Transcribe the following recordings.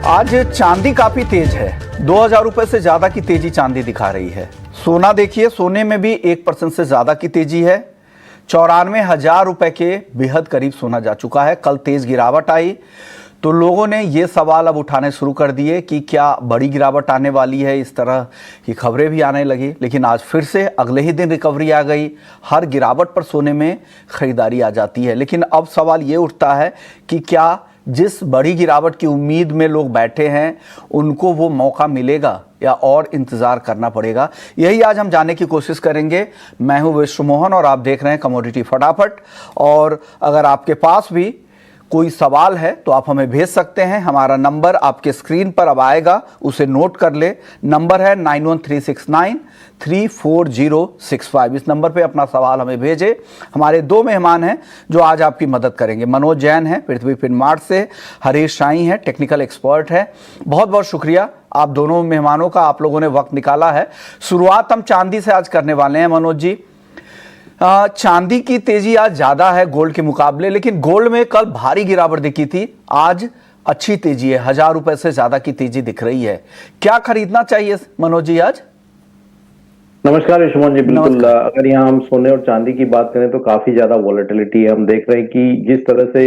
आज चांदी काफी तेज है। 2000 रुपए से ज्यादा की तेजी चांदी दिखा रही है। सोना देखिए, सोने में भी 1% से ज्यादा की तेजी है। 94,000 रुपए के बेहद करीब सोना जा चुका है। कल तेज गिरावट आई तो लोगों ने ये सवाल अब उठाने शुरू कर दिए कि क्या बड़ी गिरावट आने वाली है। इस तरह की खबरें भी आने लगी, लेकिन आज फिर से अगले ही दिन रिकवरी आ गई। हर गिरावट पर सोने में खरीदारी आ जाती है। लेकिन अब सवाल ये उठता है कि क्या जिस बड़ी गिरावट की उम्मीद में लोग बैठे हैं उनको वो मौका मिलेगा या और इंतजार करना पड़ेगा। यही आज हम जानने की कोशिश करेंगे। मैं हूं विश्व मोहन और आप देख रहे हैं कमोडिटी फटाफट। और अगर आपके पास भी कोई सवाल है तो आप हमें भेज सकते हैं। हमारा नंबर आपके स्क्रीन पर अब आएगा, उसे नोट कर ले। नंबर है 9136934065। इस नंबर पे अपना सवाल हमें भेजें। हमारे दो मेहमान हैं जो आज आपकी मदद करेंगे। मनोज जैन है पृथ्वी फिनमार्ट से, हरीश शाही है टेक्निकल एक्सपर्ट है। बहुत बहुत शुक्रिया आप दोनों मेहमानों का, आप लोगों ने वक्त निकाला है। शुरुआत हम चांदी से आज करने वाले हैं। मनोज जी, चांदी की तेजी आज ज्यादा है गोल्ड के मुकाबले, लेकिन गोल्ड में कल भारी गिरावट दिखी थी। आज अच्छी तेजी है, 1000 रुपए से ज्यादा की तेजी दिख रही है। क्या खरीदना चाहिए मनोज जी आज? नमस्कार यशमोहन जी। बिल्कुल, अगर यहाँ हम सोने और चांदी की बात करें तो काफी ज्यादा वॉलेटिलिटी है। हम देख रहे हैं कि जिस तरह से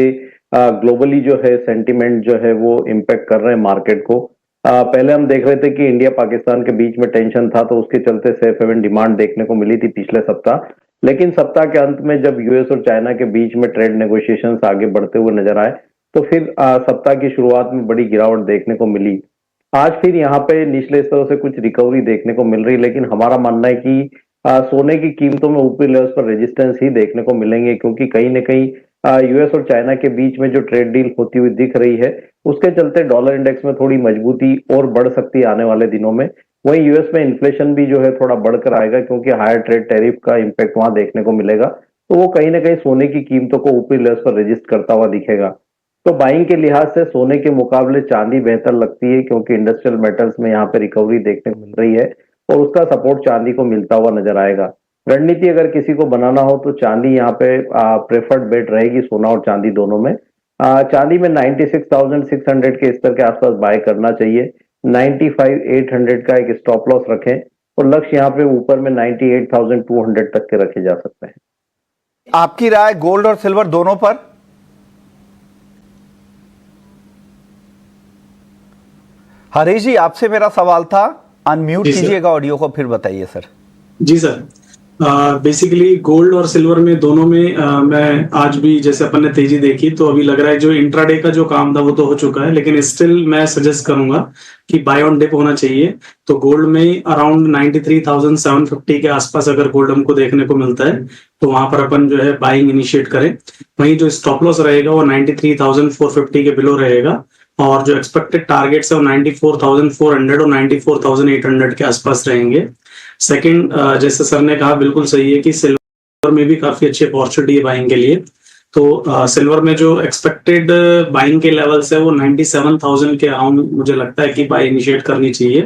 ग्लोबली जो है सेंटीमेंट जो है वो इम्पेक्ट कर रहे हैं मार्केट को। पहले हम देख रहे थे कि इंडिया पाकिस्तान के बीच में टेंशन था तो उसके चलते सेफ हेवन डिमांड देखने को मिली थी पिछले सप्ताह। लेकिन सप्ताह के अंत में जब यूएस और चाइना के बीच में ट्रेड नेगोशिएशंस आगे बढ़ते हुए नजर आए तो फिर सप्ताह की शुरुआत में बड़ी गिरावट देखने को मिली। आज फिर यहाँ पे निचले स्तरों से कुछ रिकवरी देखने को मिल रही, लेकिन हमारा मानना है कि सोने की कीमतों में ऊपरी लेवल्स पर रेजिस्टेंस ही देखने को मिलेंगे, क्योंकि कहीं ना कहीं यूएस और चाइना के बीच में जो ट्रेड डील होती हुई दिख रही है उसके चलते डॉलर इंडेक्स में थोड़ी मजबूती और बढ़ सकती है आने वाले दिनों में। वहीं यूएस में इन्फ्लेशन भी जो है थोड़ा बढ़कर आएगा, क्योंकि हायर ट्रेड टैरिफ का इम्पैक्ट वहां देखने को मिलेगा, तो वो कहीं ना कहीं सोने की कीमतों को ऊपरी लेवल्स पर रजिस्ट करता हुआ दिखेगा। तो बाइंग के लिहाज से सोने के मुकाबले चांदी बेहतर लगती है, क्योंकि इंडस्ट्रियल मेटल्स में यहाँ पे रिकवरी देखने को मिल रही है और उसका सपोर्ट चांदी को मिलता हुआ नजर आएगा। रणनीति अगर किसी को बनाना हो तो चांदी यहाँ पे प्रेफर्ड बेट रहेगी, सोना और चांदी दोनों में। चांदी में 96,600 के स्तर के आसपास बाय करना चाहिए। 95,800 का एक स्टॉप लॉस रखें और लक्ष्य यहाँ पे ऊपर में 98,200 तक के रखे जा सकते हैं। आपकी राय गोल्ड और सिल्वर दोनों पर? हरीश जी, आपसे मेरा सवाल था, अनम्यूट कीजिएगा ऑडियो को, फिर बताइए सर। जी सर, बेसिकली गोल्ड और सिल्वर में दोनों में मैं आज भी जैसे अपन ने तेजी देखी तो अभी लग रहा है जो इंट्राडे का जो काम था वो तो हो चुका है, लेकिन स्टिल मैं सजेस्ट करूंगा कि बाय ऑन डिप होना चाहिए। तो गोल्ड में अराउंड 93,750 के आसपास अगर गोल्ड हमको देखने को मिलता है तो वहां पर अपन जो है बाइंग इनिशिएट करें। वहीं जो स्टॉप लॉस रहेगा वो 93,450 के बिलो रहेगा और जो एक्सपेक्टेड टारगेट्स है वो 94,400 और 94,800 के आसपास रहेंगे। सेकंड, जैसे सर ने कहा बिल्कुल सही है कि सिल्वर में भी काफी अच्छी अपॉर्चुनिटी है बाइंग के लिए। तो सिल्वर में जो एक्सपेक्टेड बाइंग के लेवल्स है वो 97,000 के अराउंड मुझे लगता है कि बाय इनिशिएट करनी चाहिए।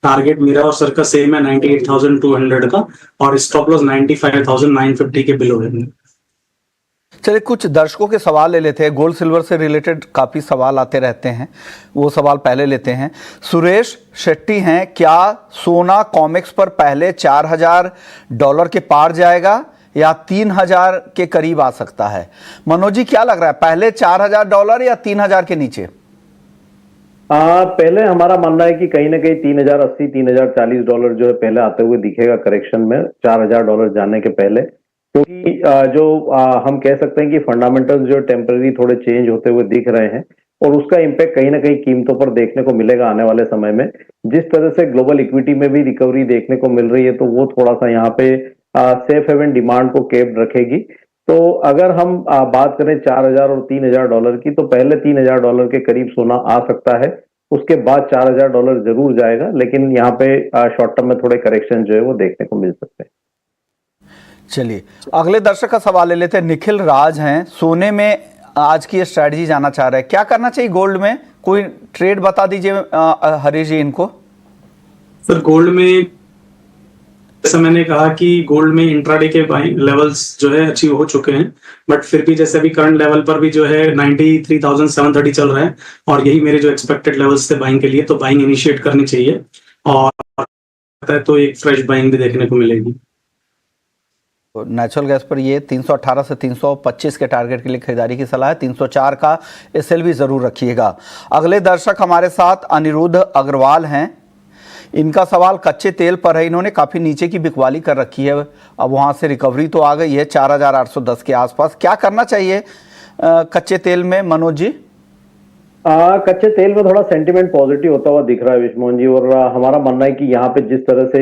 टारगेट मेरा और सर का सेम है 98,200 का और स्टॉप लॉस 95,950 के बिलो है। चलिए कुछ दर्शकों के सवाल ले लेते हैं। गोल्ड सिल्वर से रिलेटेड काफ़ी सवाल आते रहते हैं, वो सवाल पहले लेते हैं। सुरेश शेट्टी हैं, क्या सोना कॉमेक्स पर पहले $4,000 के पार जाएगा या 3,000 के करीब आ सकता है? मनोज जी, क्या लग रहा है, पहले $4,000 या 3,000 के नीचे? पहले हमारा मानना है कि कहीं ना कहीं $3,080 $3,040 जो है पहले आते हुए दिखेगा करेक्शन में, $4,000 जाने के पहले। क्योंकि जो हम कह सकते हैं कि फंडामेंटल्स जो टेम्पररी थोड़े चेंज होते हुए दिख रहे हैं और उसका इम्पैक्ट कहीं ना कहीं कीमतों पर देखने को मिलेगा आने वाले समय में। जिस तरह से ग्लोबल इक्विटी में भी रिकवरी देखने को मिल रही है तो वो थोड़ा सा यहाँ पे सेफ हेवन डिमांड को केप्ड रखेगी। तो अगर हम बात करें 4,000 और $3,000 की, तो पहले $3,000 के करीब सोना आ सकता है, उसके बाद $4,000 जरूर जाएगा, लेकिन यहाँ पे शॉर्ट टर्म में थोड़े करेक्शन जो है वो देखने को मिल सकते हैं। चलिए अगले दर्शक का सवाल ले लेते हैं। निखिल राज हैं, सोने में आज की स्ट्रैटेजी जानना चाह रहे हैं, क्या करना चाहिए गोल्ड में? कोई ट्रेड बता दीजिए हरीश जी इनको। सर गोल्ड में जैसा मैंने कहा कि गोल्ड में इंट्राडे के बाइंग लेवल्स जो है अचीव हो चुके हैं, बट फिर भी जैसे अभी करंट लेवल पर भी जो है 93,730 चल रहा है और यही मेरे जो एक्सपेक्टेड लेवल्स थे बाइंग के लिए, तो बाइंग इनिशिएट करनी चाहिए और तो एक फ्रेश बाइंग भी देखने को मिलेगी। नेचुरल गैस पर ये 318 से 325 के टारगेट के लिए खरीदारी की सलाह है। 304 का एसएल भी जरूर रखिएगा। अगले दर्शक हमारे साथ अनिरुद्ध अग्रवाल हैं। इनका सवाल कच्चे तेल पर है। इन्होंने काफी नीचे की बिकवाली कर रखी है, अब वहां से रिकवरी तो आ गई है 4,810 के आसपास। क्या करना चाहिए कच्चे तेल में मनोज जी? कच्चे तेल में थोड़ा सेंटिमेंट पॉजिटिव होता हुआ दिख रहा है विष्णु जी, और हमारा मानना है कि यहाँ पे जिस तरह से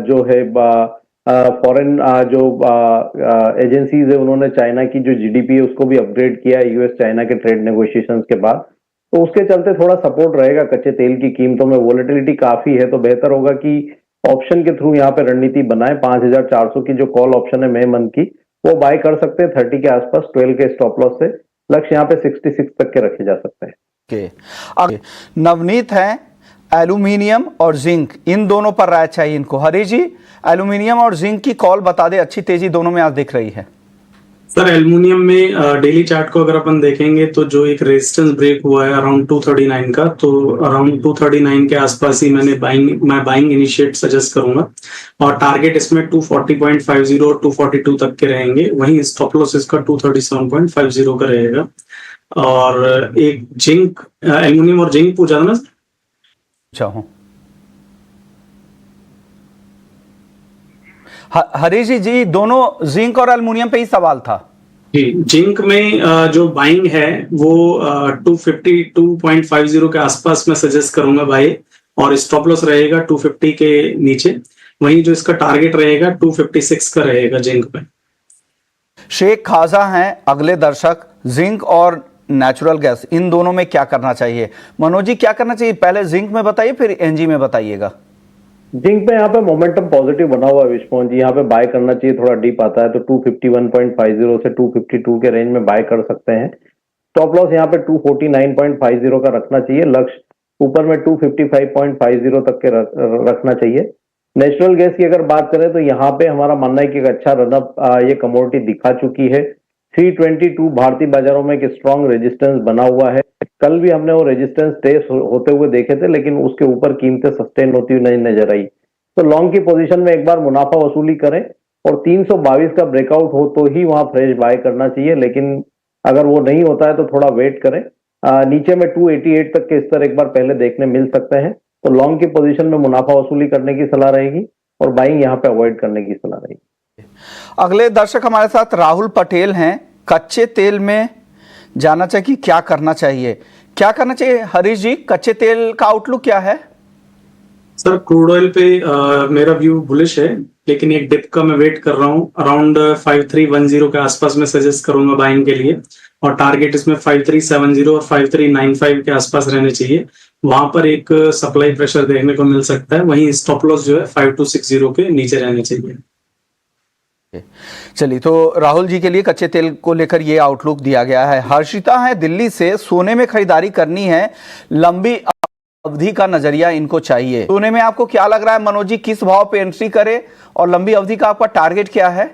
जो है फॉरेन जो एजेंसीज है उन्होंने चाइना की जो जीडीपी है उसको भी अपग्रेड किया है यूएस चाइना के ट्रेड नेगोशिएशंस के बाद, तो उसके चलते थोड़ा सपोर्ट रहेगा कच्चे तेल की कीमतों में। वोलेटिलिटी काफी है, तो बेहतर होगा कि ऑप्शन के थ्रू यहाँ पे रणनीति बनाए। 5,400 की जो कॉल ऑप्शन है मई मंथ की, वो बाय कर सकते हैं 30 के आसपास 12 के स्टॉप लॉस से। लक्ष्य यहाँ पे 66 तक के रखे जा सकते हैं। आगे नवनीत है। एल्यूमिनियम और जिंक इन दोनों पर राय चाहिए इनको। हरी जी, एल्यूमिनियम और जिंक की कॉल बता दे, अच्छी तेजी दोनों में आज दिख रही है। सर एल्युमिनियम में डेली चार्ट को अगर अपन देखेंगे तो जो एक रेजिस्टेंस ब्रेक हुआ है अराउंड 239 का, तो अराउंड 239 के आसपास ही मैं बाइंग इनिशिएट सजेस्ट करूंगा और टारगेट इसमें 240.50 और 242 तक के रहेंगे। वहीं स्टॉप लॉस इसका 237.50 का रहेगा। और एक जिंक, एल्युमिनियम और जिंक पूछा था ना? चाहूं हरी जी दोनों जिंक और एल्युमिनियम पे ही सवाल था जी। जिंक में जो बाइंग है वो 252.50 के आसपास मैं सजेस्ट करूंगा बाय, और स्टॉप लॉस रहेगा 250 के नीचे। वहीं जो इसका टारगेट रहेगा 256 का रहेगा जिंक पे। शेख खाजा हैं अगले दर्शक। जिंक और नेचुरल गैस इन दोनों में क्या करना चाहिए? मनोज जी क्या करना चाहिए? पहले जिंक में बताइए फिर एनजी में बताइएगा। जिंक में यहाँ पे मोमेंटम पॉजिटिव बना हुआ है विष्णु जी, यहाँ पे बाय करना चाहिए। थोड़ा डीप आता है तो 251.50 से 252 के रेंज में बाय कर सकते हैं। स्टॉप लॉस यहाँ पे 249.50 का रखना चाहिए। लक्ष्य ऊपर में 255.50 तक के रखना चाहिए। नेचुरल गैस की अगर बात करें तो यहाँ पे हमारा मानना है कि एक अच्छा रनअप ये कमोडिटी दिखा चुकी है। 322 भारतीय बाजारों में एक स्ट्रॉन्ग रेजिस्टेंस बना हुआ है। कल भी हमने वो रेजिस्टेंस टेस्ट होते हुए देखे थे, लेकिन उसके ऊपर कीमतें सस्टेन होती हुई नहीं नजर आई। तो लॉन्ग की पोजीशन में एक बार मुनाफा वसूली करें और 322 का ब्रेकआउट हो तो ही वहां फ्रेश बाय करना चाहिए, लेकिन अगर वो नहीं होता है तो थोड़ा वेट करें। नीचे में 288 तक के स्तर एक बार पहले देखने मिल सकते हैं, तो लॉन्ग की पोजीशन में मुनाफा वसूली करने की सलाह रहेगी और बाइंग यहाँ पे अवॉइड करने की सलाह रहेगी। अगले दर्शक हमारे साथ राहुल पटेल हैं। कच्चे तेल में जाना चाहिए कि क्या करना चाहिए? क्या करना चाहिए हरीश जी? कच्चे तेल का आउटलुक क्या है? सर क्रूड ऑयल पे मेरा व्यू बुलिश है, लेकिन एक डिप का मैं वेट कर रहा हूँ। अराउंड 5310 के आसपास मैं सजेस्ट करूंगा बाइंग के लिए, और टारगेट इसमें 5370 और 5395 के आसपास रहने चाहिए। वहां पर एक सप्लाई प्रेशर देखने को मिल सकता है। वहीं स्टॉप लॉस जो है 5260 के नीचे रहने चाहिए। चलिए, तो राहुल जी के लिए कच्चे तेल को लेकर ये आउटलुक दिया गया है। हर्षिता है दिल्ली से। सोने में खरीदारी करनी है, लंबी अवधि का नजरिया इनको चाहिए। सोने में आपको क्या लग रहा है मनोज जी, किस भाव पे एंट्री करे और लंबी अवधि का आपका टारगेट क्या है?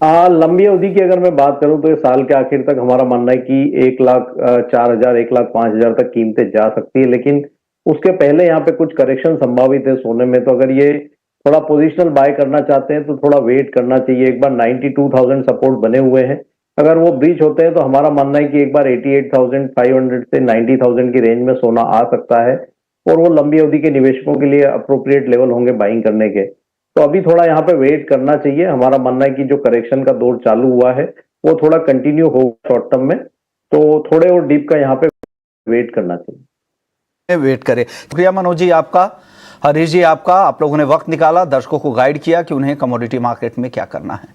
लंबी अवधि की अगर मैं बात करूं तो ये साल के आखिर तक हमारा मानना है कि 1,04,000 1,05,000 तक कीमतें जा सकती है, लेकिन उसके पहले यहाँ पे कुछ करेक्शन संभावित है सोने में। तो अगर ये थोड़ा पोजिशनल बाय करना चाहते हैं तो थोड़ा वेट करना चाहिए। एक बार 92,000 सपोर्ट बने हुए हैं, अगर वो ब्रीच होते हैं तो हमारा मानना है कि एक बार 88,500 से 90,000 की रेंज में सोना आ सकता है, और वो लंबी अवधि के निवेशकों के लिए अप्रोप्रिएट लेवल होंगे बाइंग करने के। तो अभी थोड़ा यहाँ पे वेट करना चाहिए। हमारा मानना है कि जो करेक्शन का दौर चालू हुआ है वो थोड़ा कंटिन्यू होगा शॉर्ट टर्म में, तो थोड़े और डीप का यहाँ पे वेट करना चाहिए। वेट करें। शुक्रिया मनोज जी आपका, हरीश जी आपका। आप लोगों ने वक्त निकाला, दर्शकों को गाइड किया कि उन्हें कमोडिटी मार्केट में क्या करना है।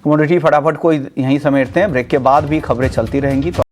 कमोडिटी फटाफट को यहीं समेटते हैं। ब्रेक के बाद भी खबरें चलती रहेंगी। तो